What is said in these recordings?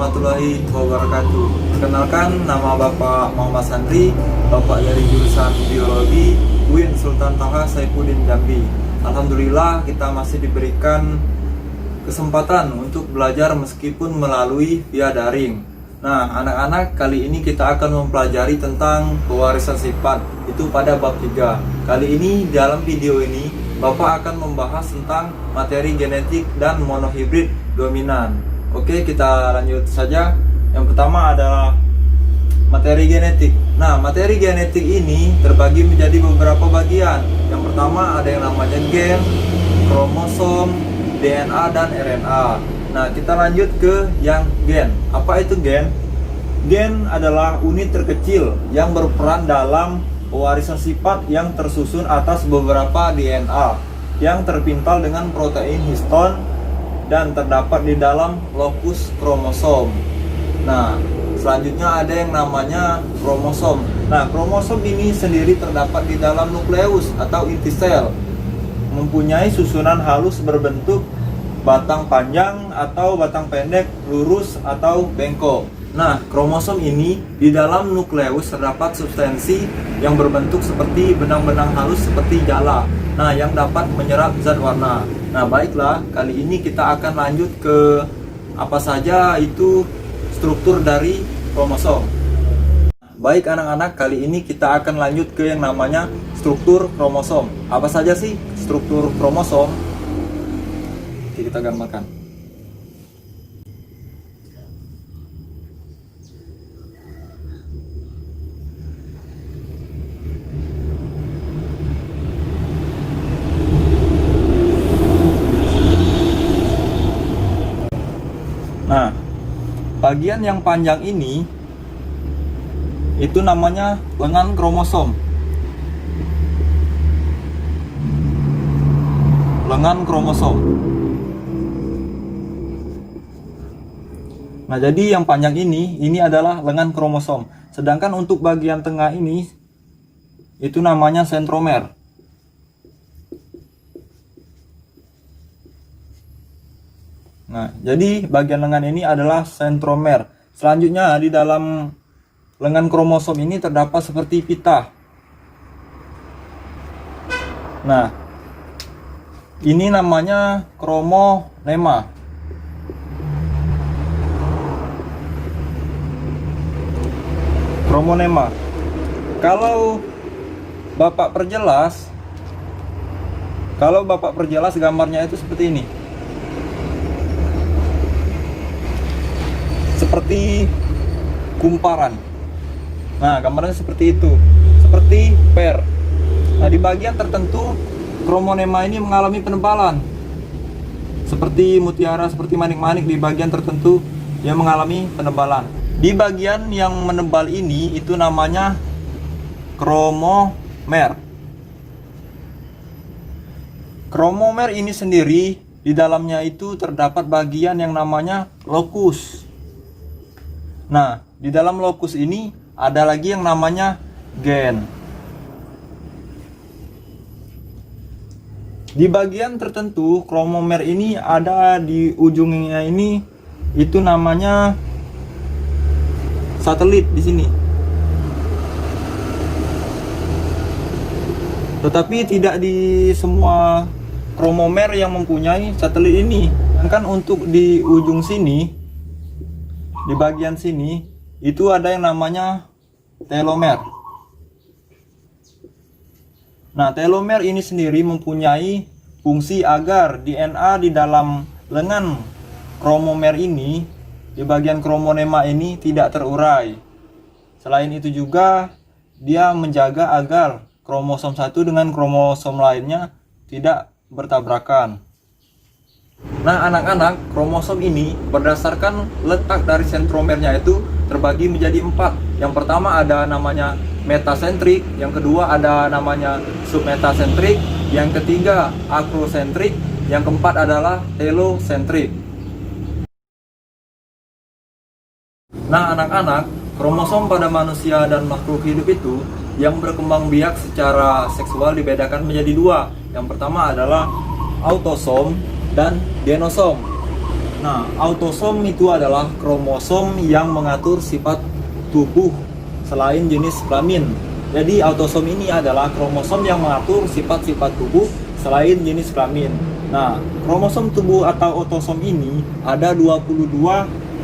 warahmatullahi wabarakatuh. Perkenalkan, nama Bapak Muhammad Sandri, Bapak dari jurusan Biologi UIN Sultan Toha Saifuddin Jambi. Alhamdulillah kita masih diberikan kesempatan untuk belajar meskipun melalui via daring. Nah, anak-anak, kali ini kita akan mempelajari tentang pewarisan sifat, itu pada bab 3. Kali ini dalam video ini Bapak akan membahas tentang materi genetik dan monohibrid dominan. Oke, kita lanjut saja. Yang pertama adalah materi genetik. Nah, materi genetik ini terbagi menjadi beberapa bagian. Yang pertama ada yang namanya gen, kromosom, DNA, dan RNA. Nah, kita lanjut ke yang gen. Apa itu gen? Gen adalah unit terkecil yang berperan dalam pewarisan sifat yang tersusun atas beberapa DNA yang terpintal dengan protein histon dan terdapat di dalam lokus kromosom. Nah, selanjutnya ada yang namanya kromosom. Nah, kromosom ini sendiri terdapat di dalam nukleus atau inti sel, mempunyai susunan halus berbentuk batang panjang atau batang pendek, lurus atau bengkok. Nah, kromosom ini di dalam nukleus terdapat substansi yang berbentuk seperti benang-benang halus seperti jala. Nah, yang dapat menyerap zat warna. Nah, baiklah, kali ini kita akan lanjut ke apa saja itu struktur dari kromosom. Baik anak-anak, kali ini kita akan lanjut ke yang namanya struktur kromosom. Apa saja sih struktur kromosom? Oke, kita gambarkan. Nah, bagian yang panjang ini itu namanya lengan kromosom. Lengan kromosom. Nah, jadi yang panjang ini adalah lengan kromosom. Sedangkan untuk bagian tengah ini itu namanya sentromer. Nah, jadi bagian lengan ini adalah sentromer. Selanjutnya di dalam lengan kromosom ini terdapat seperti pita. Nah, ini namanya kromonema. Kromonema. Kalau Bapak perjelas gambarnya itu seperti ini. Seperti kumparan. Nah, gambarnya seperti itu, seperti per. Nah, di bagian tertentu kromonema ini mengalami penebalan seperti mutiara, seperti manik-manik. Di bagian tertentu dia mengalami penebalan. Di bagian yang menebal ini itu namanya kromomer. Kromomer ini sendiri di dalamnya itu terdapat bagian yang namanya lokus. Nah, di dalam lokus ini ada lagi yang namanya gen. Di bagian tertentu kromomer ini ada di ujungnya ini, itu namanya satelit di sini. Tetapi tidak di semua kromomer yang mempunyai satelit ini. Kan untuk di ujung sini, di bagian sini itu ada yang namanya telomer. Nah, telomer ini sendiri mempunyai fungsi agar DNA di dalam lengan kromomer ini, di bagian kromonema ini tidak terurai. Selain itu juga dia menjaga agar kromosom satu dengan kromosom lainnya tidak bertabrakan. Nah, anak-anak, kromosom ini berdasarkan letak dari sentromernya itu terbagi menjadi 4. Yang pertama ada namanya metasentrik, yang kedua ada namanya submetasentrik, yang ketiga akrosentrik, yang keempat adalah telosentrik. Nah, anak-anak, kromosom pada manusia dan makhluk hidup itu yang berkembang biak secara seksual dibedakan menjadi 2. Yang pertama adalah autosom dan genosom. Nah, autosom itu adalah kromosom yang mengatur sifat tubuh selain jenis kelamin. Jadi autosom ini adalah kromosom yang mengatur sifat-sifat tubuh selain jenis kelamin. Nah, kromosom tubuh atau autosom ini ada 22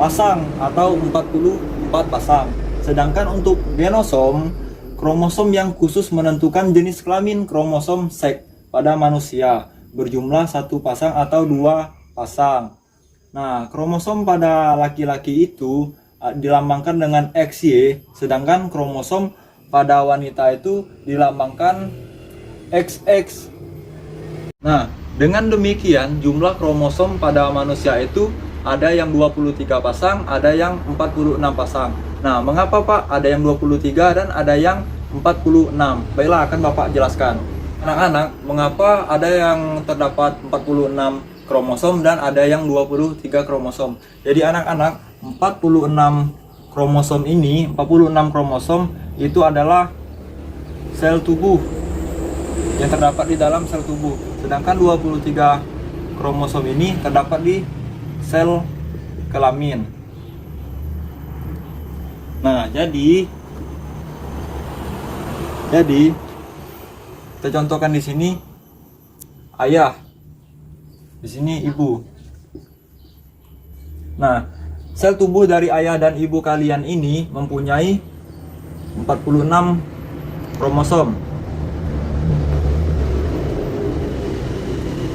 pasang atau 44 pasang. Sedangkan untuk genosom, kromosom yang khusus menentukan jenis kelamin kromosom seks pada manusia berjumlah 1 pasang atau 2 pasang. Nah, kromosom pada laki-laki itu dilambangkan dengan XY, sedangkan kromosom pada wanita itu dilambangkan XX. Nah, dengan demikian jumlah kromosom pada manusia itu ada yang 23 pasang, ada yang 46 pasang. Nah, mengapa Pak ada yang 23 dan ada yang 46? Baiklah, akan Bapak jelaskan. Anak-anak, mengapa ada yang terdapat 46 kromosom dan ada yang 23 kromosom? Jadi anak-anak, 46 kromosom itu adalah sel tubuh yang terdapat di dalam sel tubuh. Sedangkan 23 kromosom ini terdapat di sel kelamin. Nah, jadi kita contohkan di sini ayah, di sini ibu. Nah, sel tubuh dari ayah dan ibu kalian ini mempunyai 46 kromosom.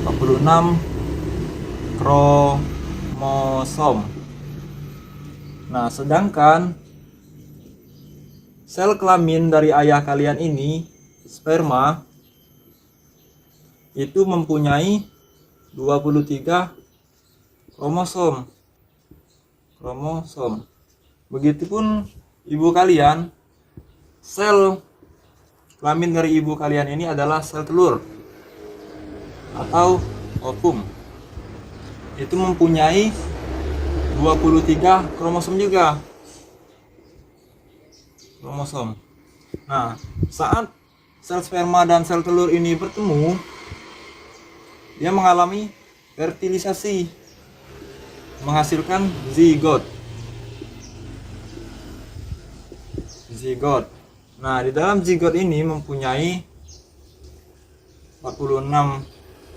46 kromosom. Nah, sedangkan sel kelamin dari ayah kalian ini, sperma, itu mempunyai 23 kromosom. Begitupun ibu kalian, sel kelamin dari ibu kalian ini adalah sel telur atau ovum. Itu mempunyai 23 kromosom juga. Nah, saat sel sperma dan sel telur ini bertemu, dia mengalami fertilisasi, menghasilkan zigot. Nah, di dalam zigot ini mempunyai 46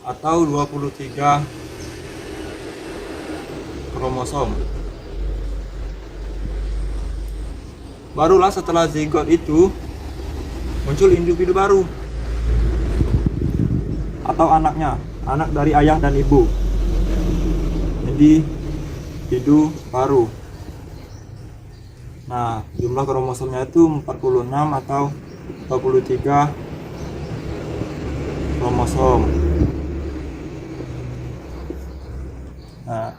atau 23 kromosom. Barulah setelah zigot itu muncul individu baru atau anaknya, anak dari ayah dan ibu. Individu baru. Nah, jumlah kromosomnya itu 46 atau 23 kromosom. Nah,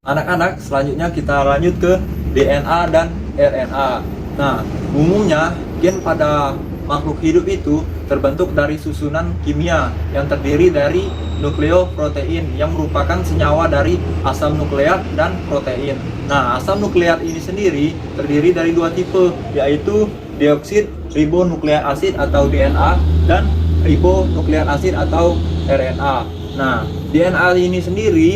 anak-anak, selanjutnya kita lanjut ke DNA dan RNA. Nah, umumnya gen pada makhluk hidup itu terbentuk dari susunan kimia yang terdiri dari nukleoprotein yang merupakan senyawa dari asam nukleat dan protein. Nah, asam nukleat ini sendiri terdiri dari 2 tipe, yaitu deoksid ribonukleat asid atau DNA dan ribonukleat asid atau RNA. Nah, DNA ini sendiri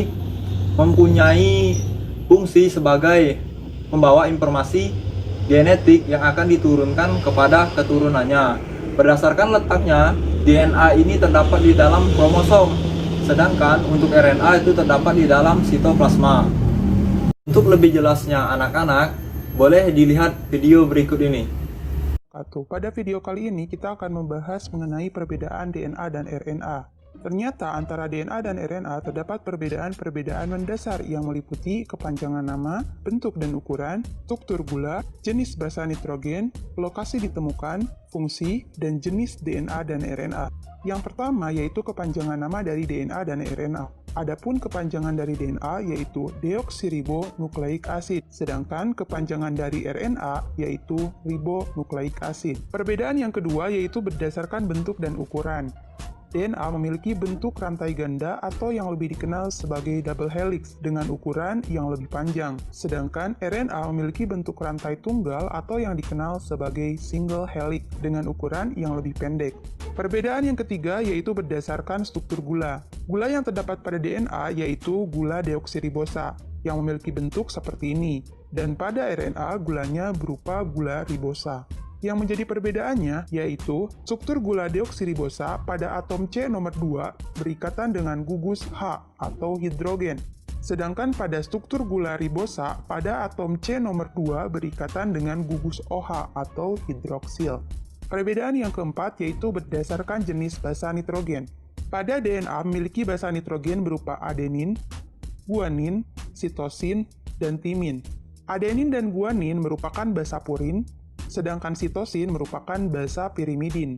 mempunyai fungsi sebagai membawa informasi genetik yang akan diturunkan kepada keturunannya. Berdasarkan letaknya, DNA ini terdapat di dalam kromosom, sedangkan untuk RNA itu terdapat di dalam sitoplasma. Untuk lebih jelasnya anak-anak, boleh dilihat video berikut ini. Pada video kali ini kita akan membahas mengenai perbedaan DNA dan RNA. Ternyata antara DNA dan RNA terdapat perbedaan-perbedaan mendasar yang meliputi kepanjangan nama, bentuk dan ukuran, struktur gula, jenis basa nitrogen, lokasi ditemukan, fungsi, dan jenis DNA dan RNA. Yang pertama yaitu kepanjangan nama dari DNA dan RNA. Adapun kepanjangan dari DNA yaitu deoksiribonukleik asid, sedangkan kepanjangan dari RNA yaitu ribonukleik asid. Perbedaan yang kedua yaitu berdasarkan bentuk dan ukuran. DNA memiliki bentuk rantai ganda atau yang lebih dikenal sebagai double helix dengan ukuran yang lebih panjang, sedangkan RNA memiliki bentuk rantai tunggal atau yang dikenal sebagai single helix dengan ukuran yang lebih pendek. Perbedaan yang ketiga yaitu berdasarkan struktur gula. Gula yang terdapat pada DNA yaitu gula deoksiribosa yang memiliki bentuk seperti ini, dan pada RNA gulanya berupa gula ribosa. Yang menjadi perbedaannya yaitu struktur gula deoksiribosa pada atom C nomor 2 berikatan dengan gugus H atau hidrogen. Sedangkan pada struktur gula ribosa pada atom C nomor 2 berikatan dengan gugus OH atau hidroksil. Perbedaan yang keempat yaitu berdasarkan jenis basa nitrogen. Pada DNA memiliki basa nitrogen berupa adenin, guanin, sitosin, dan timin. Adenin dan guanin merupakan basa purin, sedangkan sitosin merupakan basa pirimidin.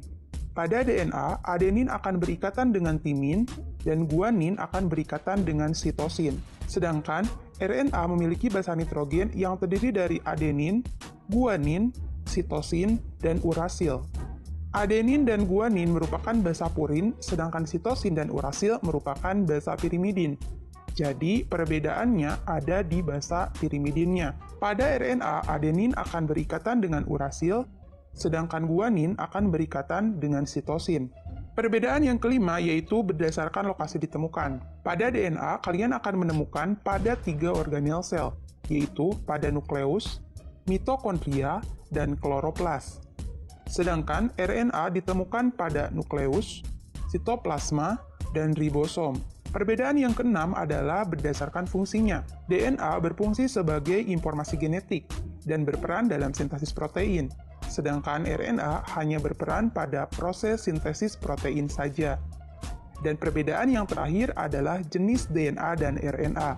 Pada DNA, adenin akan berikatan dengan timin, dan guanin akan berikatan dengan sitosin. Sedangkan RNA memiliki basa nitrogen yang terdiri dari adenin, guanin, sitosin, dan urasil. Adenin dan guanin merupakan basa purin, sedangkan sitosin dan urasil merupakan basa pirimidin. Jadi, perbedaannya ada di basa pirimidinnya. Pada RNA, adenin akan berikatan dengan urasil, sedangkan guanin akan berikatan dengan sitosin. Perbedaan yang kelima yaitu berdasarkan lokasi ditemukan. Pada DNA, kalian akan menemukan pada 3 organel sel, yaitu pada nukleus, mitokondria, dan kloroplas. Sedangkan RNA ditemukan pada nukleus, sitoplasma, dan ribosom. Perbedaan yang keenam adalah berdasarkan fungsinya. DNA berfungsi sebagai informasi genetik dan berperan dalam sintesis protein, sedangkan RNA hanya berperan pada proses sintesis protein saja. Dan perbedaan yang terakhir adalah jenis DNA dan RNA.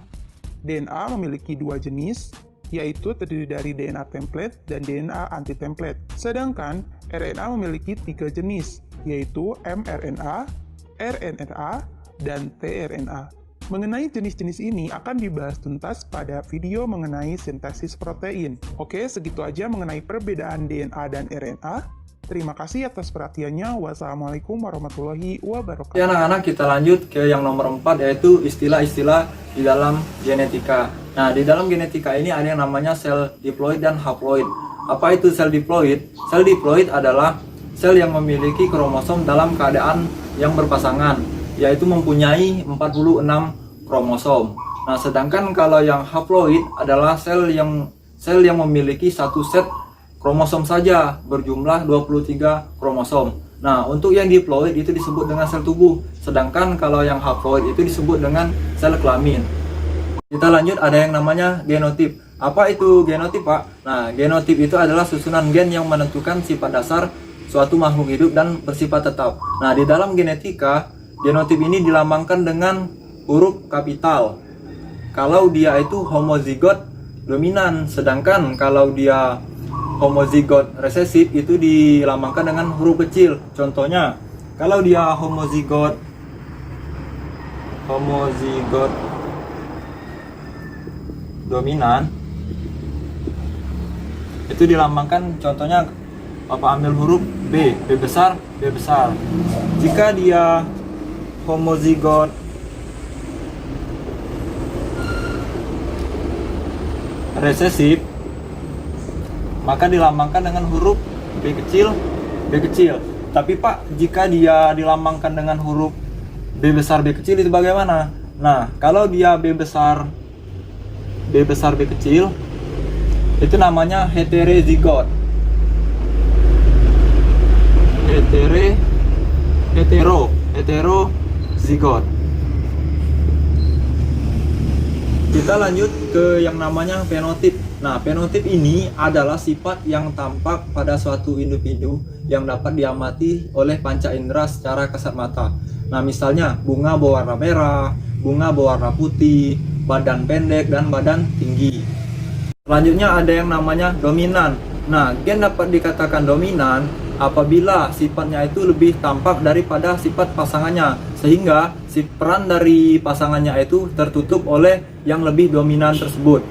DNA memiliki 2 jenis, yaitu terdiri dari DNA template dan DNA anti-template. Sedangkan RNA memiliki 3 jenis, yaitu mRNA, rNA, dan tRNA. Mengenai jenis-jenis ini akan dibahas tuntas pada video mengenai sintesis protein. Oke, segitu aja mengenai perbedaan DNA dan RNA. Terima kasih atas perhatiannya. Wassalamualaikum warahmatullahi wabarakatuh. Ya anak-anak, kita lanjut ke yang nomor 4 yaitu istilah-istilah di dalam genetika. Nah, di dalam genetika ini ada yang namanya sel diploid dan haploid. Apa itu sel diploid? Sel diploid adalah sel yang memiliki kromosom dalam keadaan yang berpasangan, yaitu mempunyai 46 kromosom. Nah, sedangkan kalau yang haploid adalah sel yang memiliki satu set kromosom saja berjumlah 23 kromosom. Nah, untuk yang diploid itu disebut dengan sel tubuh, sedangkan kalau yang haploid itu disebut dengan sel kelamin. Kita lanjut, ada yang namanya genotip. Apa itu genotip, Pak? Nah, genotip itu adalah susunan gen yang menentukan sifat dasar suatu makhluk hidup dan bersifat tetap. Nah, di dalam genetika, genotip ini dilambangkan dengan huruf kapital kalau dia itu homozigot dominan, sedangkan kalau dia homozigot resesif itu dilambangkan dengan huruf kecil. Contohnya, kalau dia homozigot dominan itu dilambangkan, contohnya apa, ambil huruf B besar, B besar. Jika dia homozigot resesif, maka dilambangkan dengan huruf B kecil, B kecil. Tapi Pak, jika dia dilambangkan dengan huruf B besar, B kecil itu bagaimana? Nah, kalau dia B besar, B kecil, itu namanya heterozigot. Heterozigot. Kita lanjut ke yang namanya fenotip. Nah, fenotip ini adalah sifat yang tampak pada suatu individu yang dapat diamati oleh panca indera secara kasat mata. Nah, misalnya bunga berwarna merah, bunga berwarna putih, badan pendek, dan badan tinggi. Selanjutnya ada yang namanya dominan. Nah, gen dapat dikatakan dominan apabila sifatnya itu lebih tampak daripada sifat pasangannya, sehingga si peran dari pasangannya itu tertutup oleh yang lebih dominan tersebut.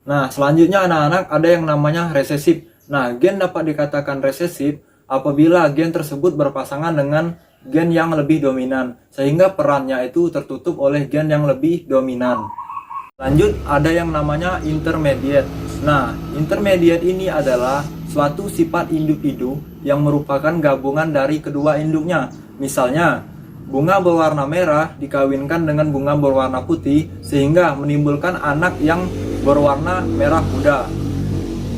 Nah, selanjutnya anak-anak ada yang namanya resesif. Nah, gen dapat dikatakan resesif apabila gen tersebut berpasangan dengan gen yang lebih dominan, sehingga perannya itu tertutup oleh gen yang lebih dominan. Lanjut, ada yang namanya intermediate. Nah, intermediate ini adalah suatu sifat individu yang merupakan gabungan dari kedua induknya. Misalnya, bunga berwarna merah dikawinkan dengan bunga berwarna putih sehingga menimbulkan anak yang berwarna merah muda.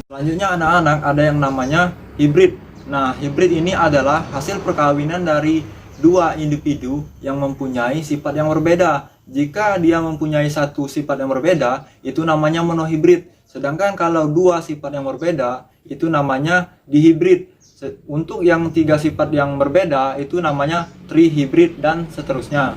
Selanjutnya anak-anak ada yang namanya hibrid. Nah, hibrid ini adalah hasil perkawinan dari dua individu yang mempunyai sifat yang berbeda. Jika dia mempunyai satu sifat yang berbeda, itu namanya monohibrid. Sedangkan kalau dua sifat yang berbeda, itu namanya dihibrid. Untuk yang tiga sifat yang berbeda, itu namanya trihibrid dan seterusnya.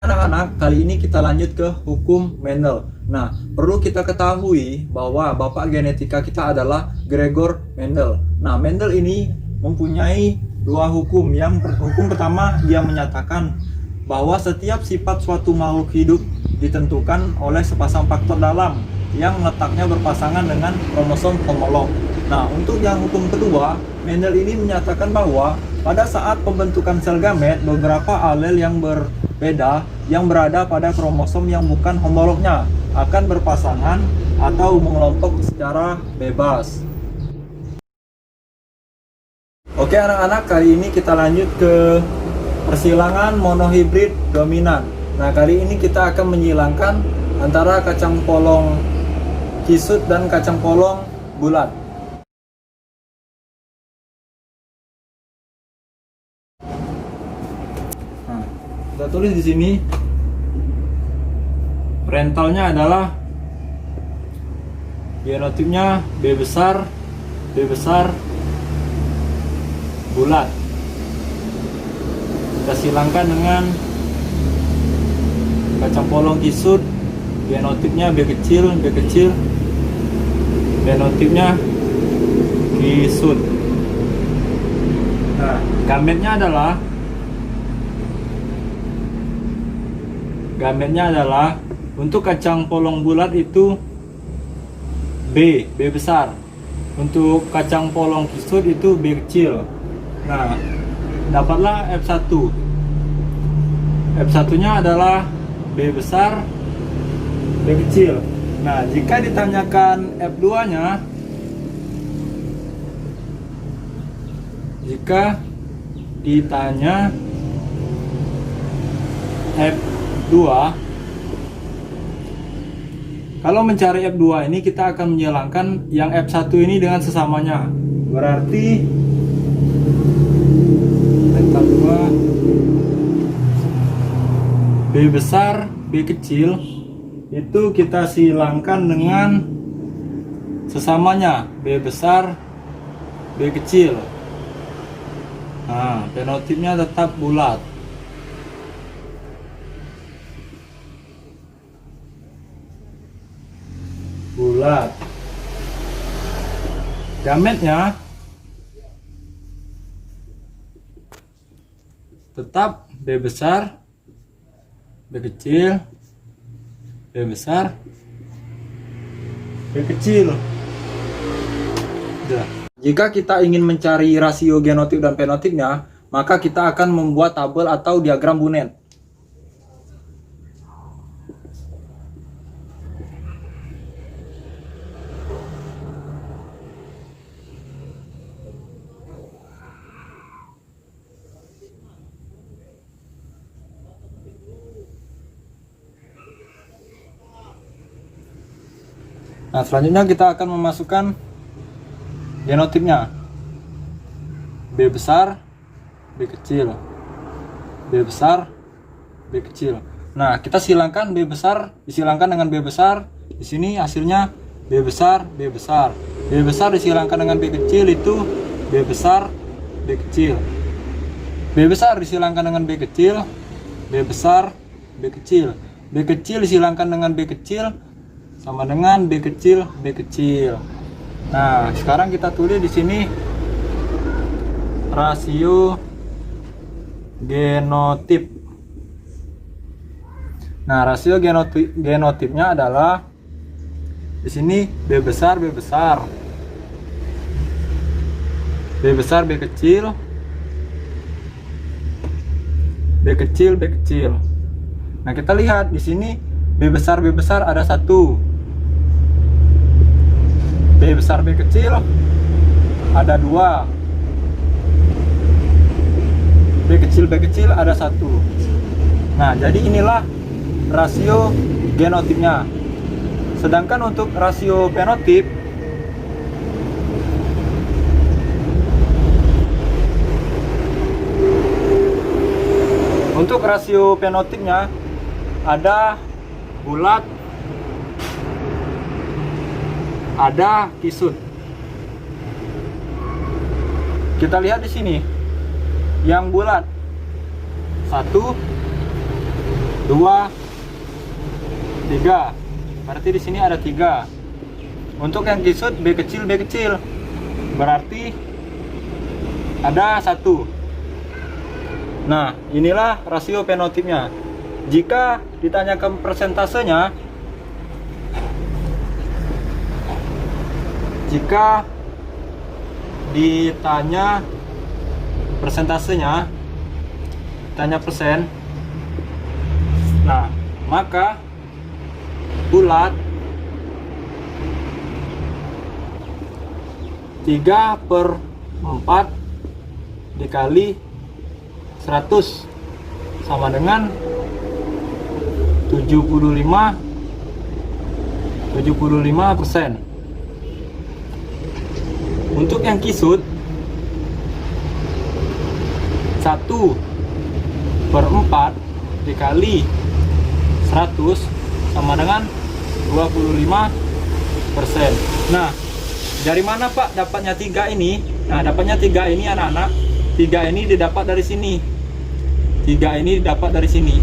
Anak-anak, kali ini kita lanjut ke hukum Mendel. Nah, perlu kita ketahui bahwa bapak genetika kita adalah Gregor Mendel. Nah, Mendel ini mempunyai dua hukum. Hukum pertama, dia menyatakan bahwa setiap sifat suatu makhluk hidup ditentukan oleh sepasang faktor dalam yang letaknya berpasangan dengan kromosom homolog. Nah, untuk yang hukum kedua, Mendel ini menyatakan bahwa pada saat pembentukan sel gamet, beberapa alel yang berbeda yang berada pada kromosom yang bukan homolognya akan berpasangan atau mengelompok secara bebas. Oke anak-anak, kali ini kita lanjut ke persilangan monohibrid dominan. Nah, kali ini kita akan menyilangkan antara kacang polong kisut dan kacang polong bulat. Nah, kita tulis di sini parentalnya adalah genotipnya B besar bulat. Kita silangkan dengan kacang polong kisut, genotipnya B kecil, genotipnya kisut. Nah, gametnya adalah untuk kacang polong bulat itu B besar. Untuk kacang polong kisut itu B kecil. Nah, dapatlah F1. F1-nya adalah B besar, B kecil. Nah, jika ditanyakan F2-nya, jika ditanya F2, kalau mencari F2 ini kita akan menghilangkan yang F1 ini dengan sesamanya. Berarti rental 2 B besar, B kecil itu kita silangkan dengan sesamanya B besar, B kecil. Nah, fenotipnya tetap bulat. Gametnya tetap B besar, B kecil, B besar, B kecil. Udah. Jika kita ingin mencari rasio genotip dan fenotipnya, maka kita akan membuat tabel atau diagram Bunnet. Nah, selanjutnya kita akan memasukkan genotipnya. B besar, B kecil, B besar, B kecil. Nah, kita silangkan B besar, disilangkan dengan B besar. Di sini hasilnya B besar, B besar. B besar disilangkan dengan B kecil itu B besar, B kecil. B besar disilangkan dengan B kecil, B besar, B kecil. B kecil disilangkan dengan B kecil sama dengan B kecil, B kecil. Nah, sekarang kita tulis di sini rasio genotip. Nah, rasio genotipnya adalah di sini B besar, B besar, B besar, B kecil, B kecil, B kecil. Nah, kita lihat di sini B besar ada 1. B besar B kecil ada 2. B kecil ada 1. Nah, jadi inilah rasio genotipnya. Sedangkan untuk rasio fenotip, untuk rasio fenotipnya ada bulat, ada kisut. Kita lihat di sini, yang bulat 1, 2, 3. Berarti di sini ada 3. Untuk yang kisut B kecil, berarti ada 1. Nah, inilah rasio fenotipnya. Jika ditanyakan persentasenya, tanya persen, nah, maka bulat 3/4 dikali 100 sama dengan 75%. Untuk yang kisut 1/4 dikali 100 sama dengan 25%. Nah, dari mana Pak dapatnya 3 ini? Nah, dapatnya 3 ini anak-anak. 3 ini didapat dari sini. 3 ini didapat dari sini.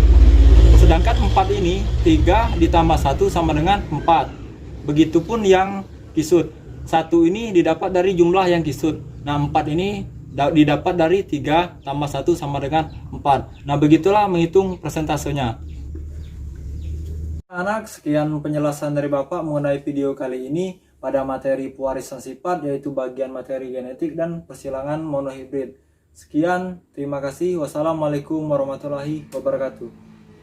Sedangkan 4 ini 3 ditambah 1 sama dengan 4. Begitupun yang kisut. 1 ini didapat dari jumlah yang kisut. Nah, 4 ini didapat dari 3 tambah 1 sama dengan 4. Nah, begitulah menghitung persentasenya. Anak, sekian penjelasan dari Bapak mengenai video kali ini pada materi pewarisan sifat, yaitu bagian materi genetik dan persilangan monohibrid. Sekian, terima kasih. Wassalamualaikum warahmatullahi wabarakatuh.